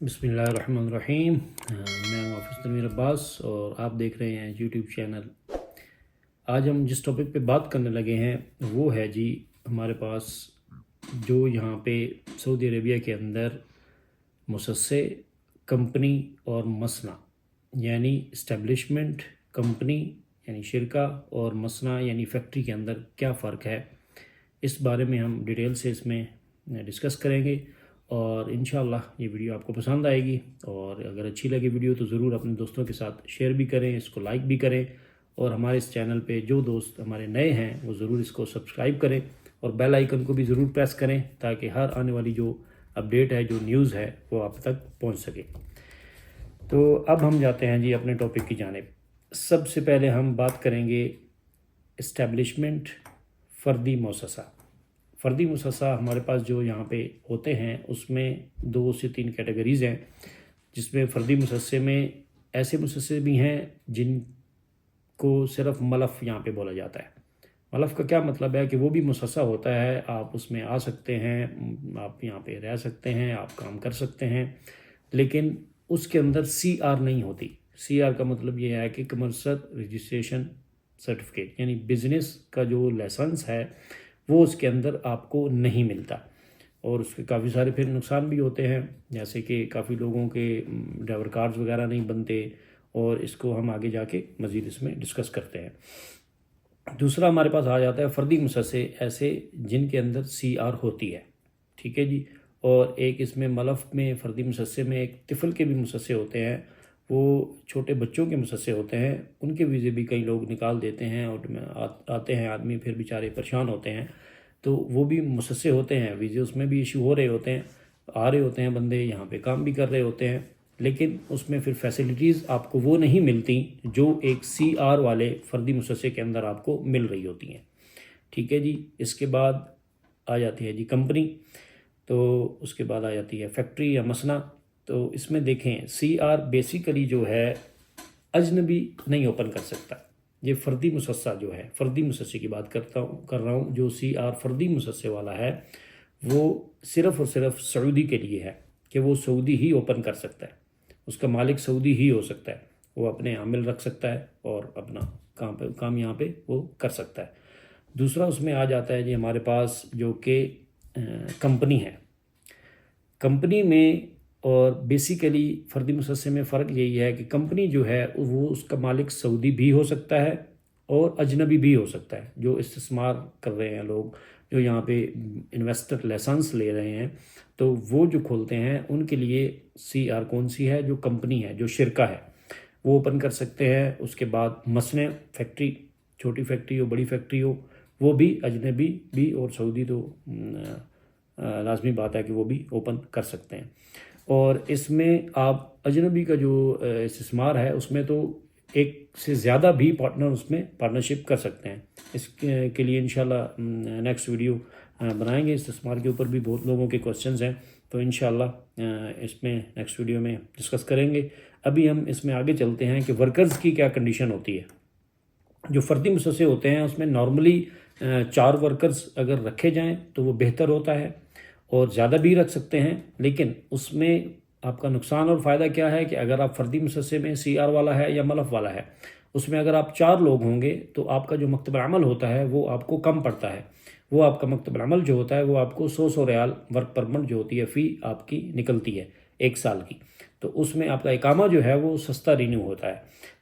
بسم اللہ الرحمن الرحیم۔ میں ہوں حافظ تنویر عباس اور آپ دیکھ رہے ہیں یوٹیوب چینل۔ آج ہم جس ٹاپک پہ بات کرنے لگے ہیں وہ ہے ہمارے پاس جو یہاں پہ سعودی عربیہ کے اندر مؤسسے، کمپنی اور مصنع یعنی اسٹیبلشمنٹ، کمپنی یعنی شرکہ اور مصنع یعنی فیکٹری کے اندر کیا فرق ہے، اس بارے میں ہم ڈیٹیل سے اس میں ڈسکس کریں گے اور انشاءاللہ یہ ویڈیو آپ کو پسند آئے گی، اور اگر اچھی لگے ویڈیو تو ضرور اپنے دوستوں کے ساتھ شیئر بھی کریں، اس کو لائک بھی کریں، اور ہمارے اس چینل پہ جو دوست ہمارے نئے ہیں وہ ضرور اس کو سبسکرائب کریں اور بیل آئیکن کو بھی ضرور پریس کریں تاکہ ہر آنے والی جو اپڈیٹ ہے، جو نیوز ہے، وہ آپ تک پہنچ سکے۔ تو اب ہم جاتے ہیں اپنے ٹاپک کی جانب۔ سب سے پہلے ہم بات کریں گے اسٹیبلشمنٹ، فردی مؤسسہ۔ فردی مؤسسہ ہمارے پاس جو یہاں پہ ہوتے ہیں اس میں 2 سے 3 کیٹیگریز ہیں، جس میں فردی مؤسسے میں ایسے مؤسسے بھی ہیں جن کو صرف ملف یہاں پہ بولا جاتا ہے۔ ملف کا کیا مطلب ہے کہ وہ بھی مؤسسہ ہوتا ہے، آپ اس میں آ سکتے ہیں، آپ یہاں پہ رہ سکتے ہیں، آپ کام کر سکتے ہیں، لیکن اس کے اندر CR نہیں ہوتی۔ CR کا مطلب یہ ہے کہ کمرشل رجسٹریشن سرٹیفکیٹ، یعنی بزنس کا جو لائسنس ہے وہ اس کے اندر آپ کو نہیں ملتا، اور اس کے کافی سارے پھر نقصان بھی ہوتے ہیں، جیسے کہ کافی لوگوں کے ڈرائیور کارڈز وغیرہ نہیں بنتے، اور اس کو ہم آگے جا کے مزید اس میں ڈسکس کرتے ہیں۔ دوسرا ہمارے پاس آ جاتا ہے فردی مؤسسے ایسے جن کے اندر CR ہوتی ہے، ٹھیک ہے جی۔ اور ایک اس میں ملف میں فردی مؤسسے میں ایک طفل کے بھی مؤسسے ہوتے ہیں، وہ چھوٹے بچوں کے مؤسسے ہوتے ہیں، ان کے ویزے بھی کئی لوگ نکال دیتے ہیں، اور آتے ہیں آدمی پھر بیچارے پریشان ہوتے ہیں، تو وہ بھی مؤسسے ہوتے ہیں، ویزے اس میں بھی ایشو ہو رہے ہوتے ہیں، آ رہے ہوتے ہیں بندے، یہاں پہ کام بھی کر رہے ہوتے ہیں، لیکن اس میں پھر فیسلٹیز آپ کو وہ نہیں ملتی جو ایک CR والے فردی مؤسسے کے اندر آپ کو مل رہی ہوتی ہیں، ٹھیک ہے جی۔ اس کے بعد آ جاتی ہے کمپنی، تو اس کے بعد آ جاتی ہے فیکٹری یا مصنع۔ تو اس میں دیکھیں CR بیسیکلی جو ہے اجنبی نہیں اوپن کر سکتا۔ یہ فردی مؤسسہ جو ہے، فردی مؤسسے کی بات کر رہا ہوں، جو CR فردی مؤسسے والا ہے وہ صرف اور صرف سعودی کے لیے ہے کہ وہ سعودی ہی اوپن کر سکتا ہے، اس کا مالک سعودی ہی ہو سکتا ہے، وہ اپنے عامل رکھ سکتا ہے اور اپنا کام یہاں پہ وہ کر سکتا ہے۔ دوسرا اس میں آ جاتا ہے ہمارے پاس جو کہ کمپنی ہے۔ کمپنی میں اور بیسیکلی فردی مؤسسے میں فرق یہی ہے کہ کمپنی جو ہے وہ اس کا مالک سعودی بھی ہو سکتا ہے اور اجنبی بھی ہو سکتا ہے۔ جو استثمار کر رہے ہیں لوگ، جو یہاں پہ انویسٹر لائسنس لے رہے ہیں، تو وہ جو کھولتے ہیں ان کے لیے CR کون سی ہے؟ جو کمپنی ہے، جو شرکہ ہے، وہ اوپن کر سکتے ہیں۔ اس کے بعد مصنع، فیکٹری، چھوٹی فیکٹری ہو بڑی فیکٹری ہو، وہ بھی اجنبی بھی اور سعودی تو لازمی بات ہے کہ وہ بھی اوپن کر سکتے ہیں۔ اور اس میں آپ اجنبی کا جو استثمار ہے اس میں تو ایک سے زیادہ بھی پارٹنر اس میں پارٹنرشپ کر سکتے ہیں۔ اس کے لیے انشاءاللہ نیکسٹ ویڈیو بنائیں گے، استثمار کے اوپر بھی بہت لوگوں کے کوسچنز ہیں، تو انشاءاللہ اس میں نیکسٹ ویڈیو میں ڈسکس کریں گے۔ ابھی ہم اس میں آگے چلتے ہیں کہ ورکرز کی کیا کنڈیشن ہوتی ہے۔ جو فردی مؤسسے ہوتے ہیں اس میں نارملی 4 ورکرز اگر رکھے جائیں تو وہ بہتر ہوتا ہے، اور زیادہ بھی رکھ سکتے ہیں، لیکن اس میں آپ کا نقصان اور فائدہ کیا ہے کہ اگر آپ فردی مؤسسے میں CR والا ہے یا ملف والا ہے، اس میں اگر آپ 4 لوگ ہوں گے تو آپ کا جو مکتب العمل ہوتا ہے وہ آپ کو کم پڑتا ہے۔ وہ آپ کا مکتب العمل جو ہوتا ہے وہ آپ کو 100 ریال ورک پرمٹ جو ہوتی ہے فی آپ کی نکلتی ہے 1 سال کی، تو اس میں آپ کا اقامہ جو ہے وہ سستا رینیو ہوتا ہے۔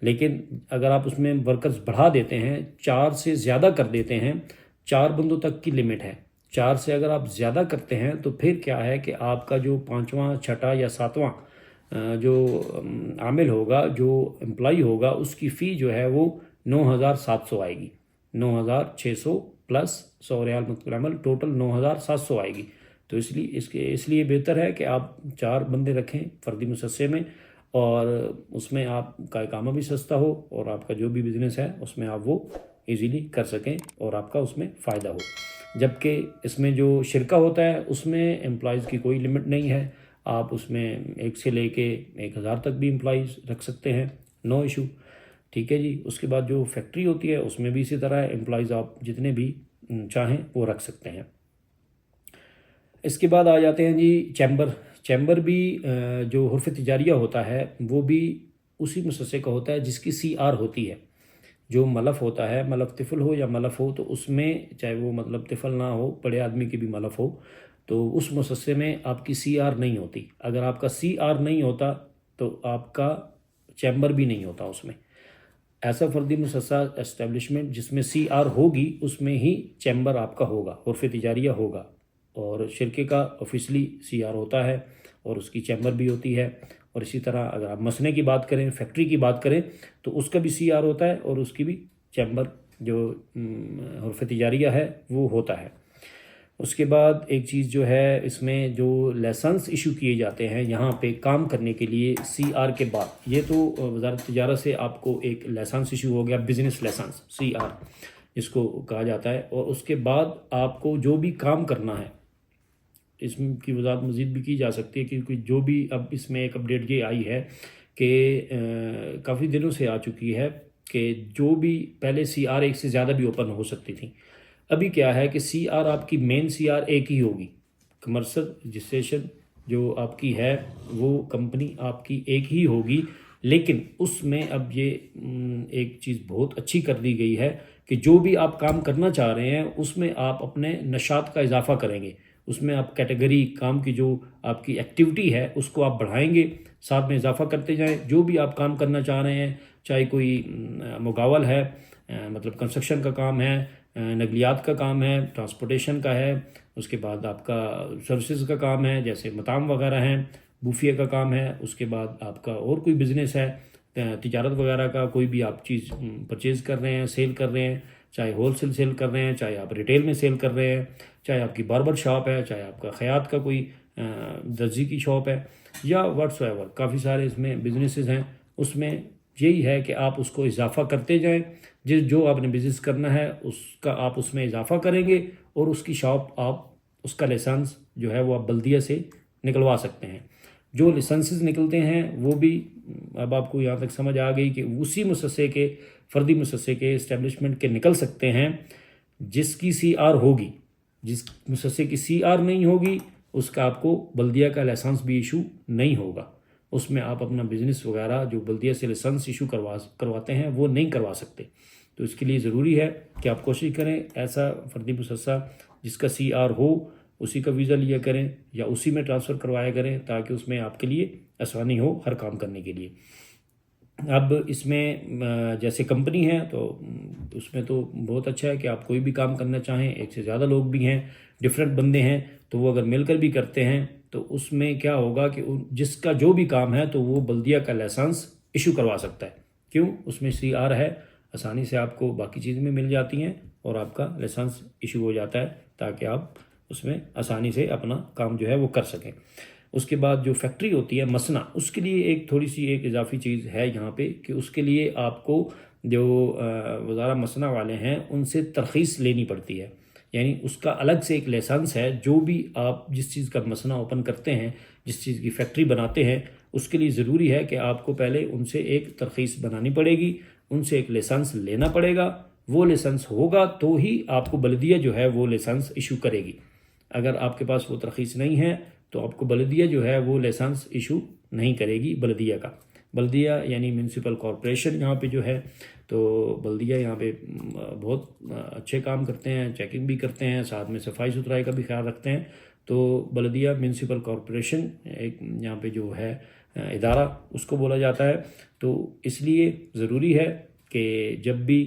لیکن اگر آپ اس میں ورکرز بڑھا دیتے ہیں، 4 سے زیادہ کر دیتے ہیں، 4 بندوں تک کی لمٹ ہے، 4 سے اگر آپ زیادہ کرتے ہیں تو پھر کیا ہے کہ آپ کا جو 5واں، 6واں یا 7واں جو عامل ہوگا، جو امپلائی ہوگا، اس کی فی جو ہے وہ 9700 آئے گی، 9600 پلس 100 ریال مکتب العمل، ٹوٹل 9700 آئے گی۔ تو اس لیے بہتر ہے کہ آپ 4 بندے رکھیں فردی مؤسسے میں، اور اس میں آپ کا اقامہ بھی سستا ہو، اور آپ کا جو بھی بزنس ہے اس میں آپ وہ ایزیلی کر سکیں اور آپ کا اس میں فائدہ ہو۔ جبکہ اس میں جو شرکہ ہوتا ہے اس میں امپلائیز کی کوئی لمٹ نہیں ہے، آپ اس میں 1 سے لے کے 1000 تک بھی امپلائیز رکھ سکتے ہیں، نو ایشو، ٹھیک ہے جی۔ اس کے بعد جو فیکٹری ہوتی ہے اس میں بھی اسی طرح ہے، امپلائیز آپ جتنے بھی چاہیں وہ رکھ سکتے ہیں۔ اس کے بعد آ جاتے ہیں چیمبر۔ چیمبر بھی جو حرف تجاریہ ہوتا ہے وہ بھی اسی مصصے کا ہوتا ہے جس کی سی آر ہوتی ہے. جو ملف ہوتا ہے، ملف طفل ہو یا ملف ہو، تو اس میں چاہے وہ مطلب طفل نہ ہو، بڑے آدمی کی بھی ملف ہو، تو اس مصصے میں آپ کی سی آر نہیں ہوتی. اگر آپ کا سی آر نہیں ہوتا تو آپ کا چیمبر بھی نہیں ہوتا اس میں. ایسا فردی مصصہ اسٹیبلشمنٹ جس میں سی آر ہوگی اس میں ہی چیمبر آپ کا ہوگا، حرف تجاریہ ہوگا. اور شرکے کا آفیشلی سی آر ہوتا ہے اور اس کی چیمبر بھی ہوتی ہے. اور اسی طرح اگر آپ مسنے کی بات کریں، فیکٹری کی بات کریں، تو اس کا بھی سی آر ہوتا ہے اور اس کی بھی چیمبر جو حرف تجاریہ ہے وہ ہوتا ہے. اس کے بعد ایک چیز جو ہے اس میں جو لائسنس ایشو کیے جاتے ہیں یہاں پہ کام کرنے کے لیے سی آر کے بعد، یہ تو وزارت تجارت سے آپ کو ایک لائسنس ایشو ہو گیا، بزنس لائسنس سی آر جس کو کہا جاتا ہے. اور اس کے بعد آپ کو جو بھی کام کرنا ہے، اس کی وضاحت مزید بھی کی جا سکتی ہے کیونکہ جو بھی اب اس میں ایک اپڈیٹ یہ آئی ہے کہ کافی دنوں سے آ چکی ہے کہ جو بھی پہلے سی آر ایک سے زیادہ بھی اوپن ہو سکتی تھیں. ابھی کیا ہے کہ سی آر آپ کی مین سی آر ایک ہی ہوگی. کمرشل رجسٹریشن جو آپ کی ہے وہ کمپنی آپ کی ایک ہی ہوگی. لیکن اس میں اب یہ ایک چیز بہت اچھی کر دی گئی ہے کہ جو بھی آپ کام کرنا چاہ رہے ہیں اس میں آپ اپنے نشاط کا اضافہ کریں گے. اس میں آپ کیٹیگری کام کی جو آپ کی ایکٹیویٹی ہے اس کو آپ بڑھائیں گے، ساتھ میں اضافہ کرتے جائیں. جو بھی آپ کام کرنا چاہ رہے ہیں، چاہے کوئی مقاول ہے، مطلب کنسٹرکشن کا کام ہے، نقلیات کا کام ہے، ٹرانسپورٹیشن کا ہے، اس کے بعد آپ کا سروسز کا کام ہے جیسے مطعم وغیرہ ہیں، بوفیے کا کام ہے، اس کے بعد آپ کا اور کوئی بزنس ہے، تجارت وغیرہ کا کوئی بھی آپ چیز پرچیز کر رہے ہیں، سیل کر رہے ہیں، چاہے ہول سیل سیل کر رہے ہیں، چاہے آپ ریٹیل میں سیل کر رہے ہیں، چاہے آپ کی باربر شاپ ہے، چاہے آپ کا خیاط کا کوئی درزی کی شاپ ہے، یا واٹس ایور کافی سارے اس میں بزنسز ہیں. اس میں یہی ہے کہ آپ اس کو اضافہ کرتے جائیں. جو آپ نے بزنس کرنا ہے اس کا آپ اس میں اضافہ کریں گے اور اس کی شاپ آپ اس کا لائسنس جو ہے وہ آپ بلدیہ سے نکلوا سکتے ہیں. جو لائسنسز نکلتے ہیں وہ بھی اب آپ کو یہاں تک سمجھ آ گئی کہ اسی مصصے کے فردی مصصے کے اسٹیبلشمنٹ کے نکل سکتے ہیں جس کی سی آر ہوگی. جس مصصے کی سی آر نہیں ہوگی اس کا آپ کو بلدیہ کا لائسنس بھی ایشو نہیں ہوگا. اس میں آپ اپنا بزنس وغیرہ جو بلدیہ سے لائسنس ایشو کرواتے ہیں وہ نہیں کروا سکتے. تو اس کے لیے ضروری ہے کہ آپ کوشش کریں ایسا فردی مصصہ جس کا سی آر ہو اسی کا ویزا لیا کریں یا اسی میں ٹرانسفر کروایا کریں تاکہ اس میں آپ کے لیے آسانی ہو ہر کام کرنے کے لیے. اب اس میں جیسے کمپنی ہے تو اس میں تو بہت اچھا ہے کہ آپ کوئی بھی کام کرنا چاہیں، ایک سے زیادہ لوگ بھی ہیں، ڈفرینٹ بندے ہیں، تو وہ اگر مل کر بھی کرتے ہیں تو اس میں کیا ہوگا کہ جس کا جو بھی کام ہے تو وہ بلدیہ کا لائسنس ایشو کروا سکتا ہے. کیوں؟ اس میں سی آر ہے، آسانی سے آپ کو باقی چیزیں بھی مل جاتی ہیں اور آپ کا لائسنس ایشو ہو جاتا ہے تاکہ آپ اس میں آسانی سے اپنا کام جو ہے وہ کر سکیں. اس کے بعد جو فیکٹری ہوتی ہے مسنا، اس کے لیے ایک تھوڑی سی ایک اضافی چیز ہے یہاں پہ کہ اس کے لیے آپ کو جو وزارہ مسنا والے ہیں ان سے ترخیص لینی پڑتی ہے. یعنی اس کا الگ سے ایک لائسنس ہے. جو بھی آپ جس چیز کا مسنا اوپن کرتے ہیں، جس چیز کی فیکٹری بناتے ہیں، اس کے لیے ضروری ہے کہ آپ کو پہلے ان سے ایک ترخیص بنانی پڑے گی، ان سے ایک لائسنس لینا پڑے گا. وہ لائسنس ہوگا تو ہی آپ کو بلدیہ جو ہے وہ لائسنس ایشو کرے گی. اگر آپ کے پاس وہ ترخیص نہیں ہے تو آپ کو بلدیہ جو ہے وہ لائسنس ایشو نہیں کرے گی. بلدیہ کا، بلدیہ یعنی میونسپل کارپوریشن یہاں پہ جو ہے، تو بلدیہ یہاں پہ بہت اچھے کام کرتے ہیں، چیکنگ بھی کرتے ہیں، ساتھ میں صفائی ستھرائی کا بھی خیال رکھتے ہیں. تو بلدیہ میونسپل کارپوریشن ایک یہاں پہ جو ہے ادارہ اس کو بولا جاتا ہے. تو اس لیے ضروری ہے کہ جب بھی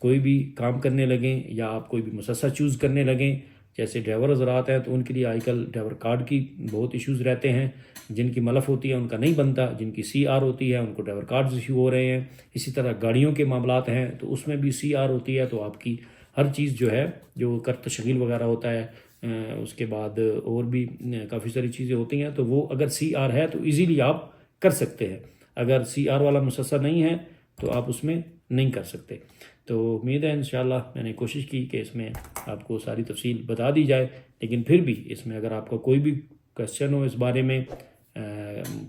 کوئی بھی کام کرنے لگیں یا آپ کوئی بھی مصصہ چوز کرنے لگیں، جیسے ڈرائیور حضرات ہیں تو ان کے لیے آج کل ڈرائیور کارڈ کی بہت ایشوز رہتے ہیں. جن کی ملف ہوتی ہے ان کا نہیں بنتا، جن کی سی آر ہوتی ہے ان کو ڈرائیور کارڈز ایشو ہو رہے ہیں. اسی طرح گاڑیوں کے معاملات ہیں تو اس میں بھی سی آر ہوتی ہے تو آپ کی ہر چیز جو ہے جو کر تشغیل وغیرہ ہوتا ہے، اس کے بعد اور بھی کافی ساری چیزیں ہوتی ہیں، تو وہ اگر سی آر ہے تو ایزیلی آپ کر سکتے ہیں. اگر سی آر والا مصصہ نہیں ہے تو آپ اس میں نہیں کر سکتے. تو امید ہے انشاءاللہ میں نے کوشش کی کہ اس میں آپ کو ساری تفصیل بتا دی جائے. لیکن پھر بھی اس میں اگر آپ کا کوئی بھی کوشچن ہو اس بارے میں،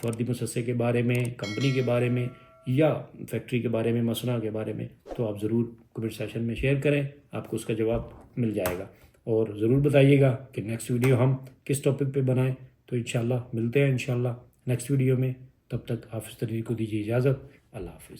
فردی مصصے کے بارے میں، کمپنی کے بارے میں یا فیکٹری کے بارے میں، مصنع کے بارے میں، تو آپ ضرور کمنٹ سیشن میں شیئر کریں، آپ کو اس کا جواب مل جائے گا. اور ضرور بتائیے گا کہ نیکسٹ ویڈیو ہم کس ٹاپک پہ بنائیں تو انشاءاللہ ملتے ہیں انشاءاللہ نیکسٹ ویڈیو میں. تب تک حافظ تنویر کو دیجیے اجازت. اللہ حافظ.